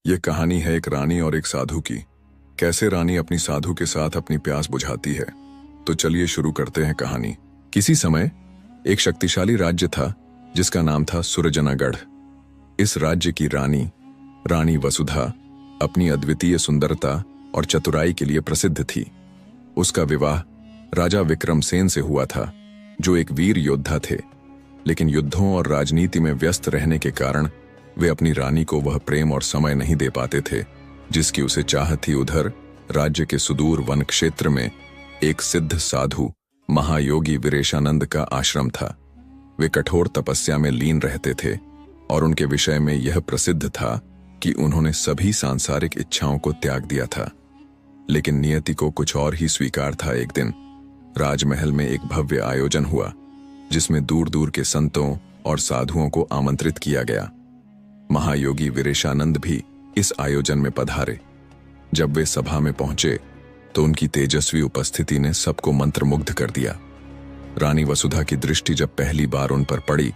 ये कहानी है एक रानी और एक साधु की। कैसे रानी अपनी साधु के साथ अपनी प्यास बुझाती है। तो चलिए शुरू करते हैं कहानी। किसी समय एक शक्तिशाली राज्य था जिसका नाम था सुरजनागढ़। इस राज्य की रानी रानी वसुधा अपनी अद्वितीय सुंदरता और चतुराई के लिए प्रसिद्ध थी। उसका विवाह राजा विक्रमसेन से हुआ था, जो एक वीर योद्धा थे, लेकिन युद्धों और राजनीति में व्यस्त रहने के कारण वे अपनी रानी को वह प्रेम और समय नहीं दे पाते थे जिसकी उसे चाह थी। उधर राज्य के सुदूर वन क्षेत्र में एक सिद्ध साधु महायोगी वीरेशानंद का आश्रम था। वे कठोर तपस्या में लीन रहते थे और उनके विषय में यह प्रसिद्ध था कि उन्होंने सभी सांसारिक इच्छाओं को त्याग दिया था। लेकिन नियति को कुछ और ही स्वीकार था। एक दिन राजमहल में एक भव्य आयोजन हुआ जिसमें दूर दूर के संतों और साधुओं को आमंत्रित किया गया। महायोगी वीरेशानंद भी इस आयोजन में पधारे। जब वे सभा में पहुंचे तो उनकी तेजस्वी उपस्थिति ने सबको मंत्रमुग्ध कर दिया। रानी वसुधा की दृष्टि जब पहली बार उन पर पड़ी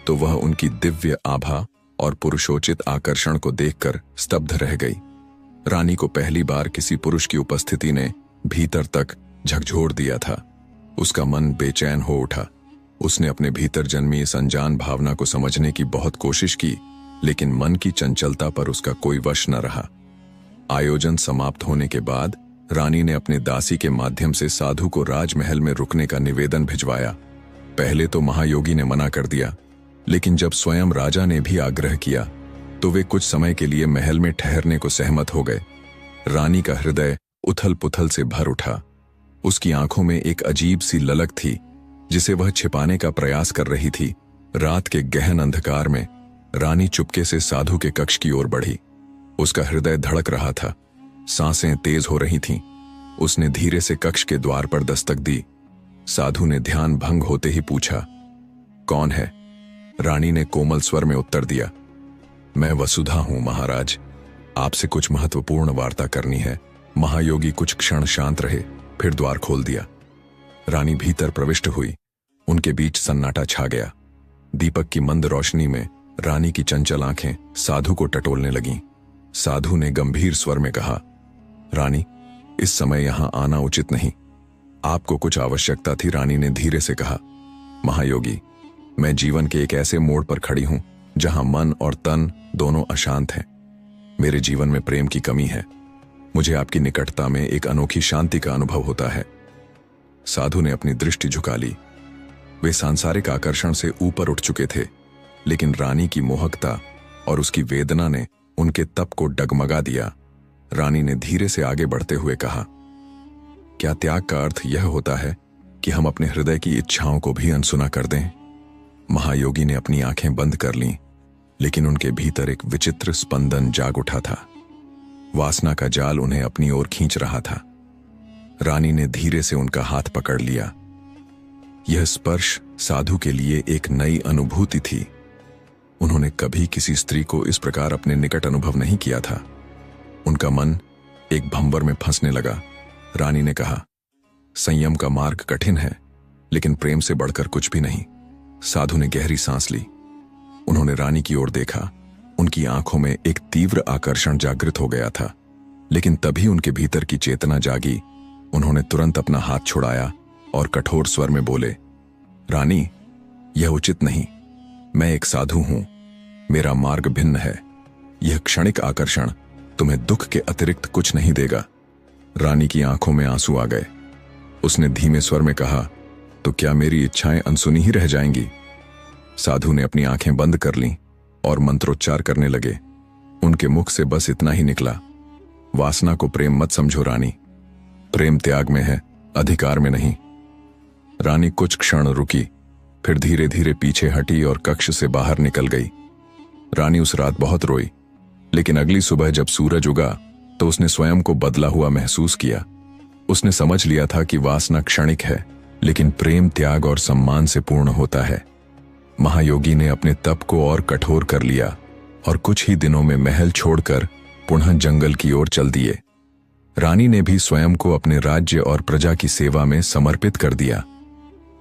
तो वह उनकी दिव्य आभा और पुरुषोचित आकर्षण को देखकर स्तब्ध रह गई। रानी को पहली बार किसी पुरुष की उपस्थिति ने भीतर तक झकझोर दिया था। उसका मन बेचैन हो उठा। उसने अपने भीतर जन्मी इस अनजान भावना को समझने की बहुत कोशिश की, लेकिन मन की चंचलता पर उसका कोई वश न रहा। आयोजन समाप्त होने के बाद रानी ने अपने दासी के माध्यम से साधु को राजमहल में रुकने का निवेदन भिजवाया। पहले तो महायोगी ने मना कर दिया, लेकिन जब स्वयं राजा ने भी आग्रह किया तो वे कुछ समय के लिए महल में ठहरने को सहमत हो गए। रानी का हृदय उथल पुथल से भर उठा। उसकी आंखों में एक अजीब सी ललक थी जिसे वह छिपाने का प्रयास कर रही थी। रात के गहन अंधकार में रानी चुपके से साधु के कक्ष की ओर बढ़ी। उसका हृदय धड़क रहा था, सांसें तेज हो रही थीं। उसने धीरे से कक्ष के द्वार पर दस्तक दी। साधु ने ध्यान भंग होते ही पूछा, कौन है? रानी ने कोमल स्वर में उत्तर दिया, मैं वसुधा हूं महाराज, आपसे कुछ महत्वपूर्ण वार्ता करनी है। महायोगी कुछ क्षण शांत रहे, फिर द्वार खोल दिया। रानी भीतर प्रविष्ट हुई। उनके बीच सन्नाटा छा गया। दीपक की मंद रोशनी में रानी की चंचल आंखें साधु को टटोलने लगीं। साधु ने गंभीर स्वर में कहा, रानी, इस समय यहां आना उचित नहीं। आपको कुछ आवश्यकता थी। रानी ने धीरे से कहा, महायोगी, मैं जीवन के एक ऐसे मोड़ पर खड़ी हूं जहां मन और तन दोनों अशांत हैं। मेरे जीवन में प्रेम की कमी है। मुझे आपकी निकटता में एक अनोखी शांति का अनुभव होता है। साधु ने अपनी दृष्टि झुका ली। वे सांसारिक आकर्षण से ऊपर उठ चुके थे, लेकिन रानी की मोहकता और उसकी वेदना ने उनके तप को डगमगा दिया। रानी ने धीरे से आगे बढ़ते हुए कहा, क्या त्याग का अर्थ यह होता है कि हम अपने हृदय की इच्छाओं को भी अनसुना कर दें? महायोगी ने अपनी आंखें बंद कर लीं, लेकिन उनके भीतर एक विचित्र स्पंदन जाग उठा था। वासना का जाल उन्हें अपनी ओर खींच रहा था। रानी ने धीरे से उनका हाथ पकड़ लिया। यह स्पर्श साधु के लिए एक नई अनुभूति थी। उन्होंने कभी किसी स्त्री को इस प्रकार अपने निकट अनुभव नहीं किया था। उनका मन एक भंवर में फंसने लगा। रानी ने कहा, संयम का मार्ग कठिन है, लेकिन प्रेम से बढ़कर कुछ भी नहीं। साधु ने गहरी सांस ली। उन्होंने रानी की ओर देखा। उनकी आंखों में एक तीव्र आकर्षण जागृत हो गया था, लेकिन तभी उनके भीतर की चेतना जागी। उन्होंने तुरंत अपना हाथ छुड़ाया और कठोर स्वर में बोले, रानी, यह उचित नहीं। मैं एक साधु हूं। मेरा मार्ग भिन्न है। यह क्षणिक आकर्षण तुम्हें दुख के अतिरिक्त कुछ नहीं देगा। रानी की आंखों में आंसू आ गए। उसने धीमे स्वर में कहा, तो क्या मेरी इच्छाएं अनसुनी ही रह जाएंगी? साधु ने अपनी आंखें बंद कर लीं और मंत्रोच्चार करने लगे। उनके मुख से बस इतना ही निकला, वासना को प्रेम मत समझो रानी। प्रेम त्याग में है, अधिकार में नहीं। रानी कुछ क्षण रुकी, फिर धीरे धीरे पीछे हटी और कक्ष से बाहर निकल गई। रानी उस रात बहुत रोई, लेकिन अगली सुबह जब सूरज उगा तो उसने स्वयं को बदला हुआ महसूस किया। उसने समझ लिया था कि वासना क्षणिक है, लेकिन प्रेम त्याग और सम्मान से पूर्ण होता है। महायोगी ने अपने तप को और कठोर कर लिया और कुछ ही दिनों में महल छोड़कर पुनः जंगल की ओर चल दिए। रानी ने भी स्वयं को अपने राज्य और प्रजा की सेवा में समर्पित कर दिया।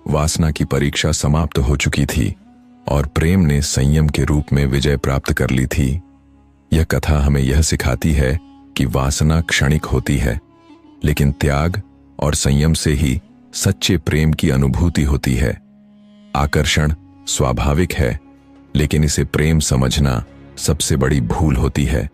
वासना की परीक्षा समाप्त हो चुकी थी और प्रेम ने संयम के रूप में विजय प्राप्त कर ली थी। यह कथा हमें यह सिखाती है कि वासना क्षणिक होती है, लेकिन त्याग और संयम से ही सच्चे प्रेम की अनुभूति होती है। आकर्षण स्वाभाविक है, लेकिन इसे प्रेम समझना सबसे बड़ी भूल होती है।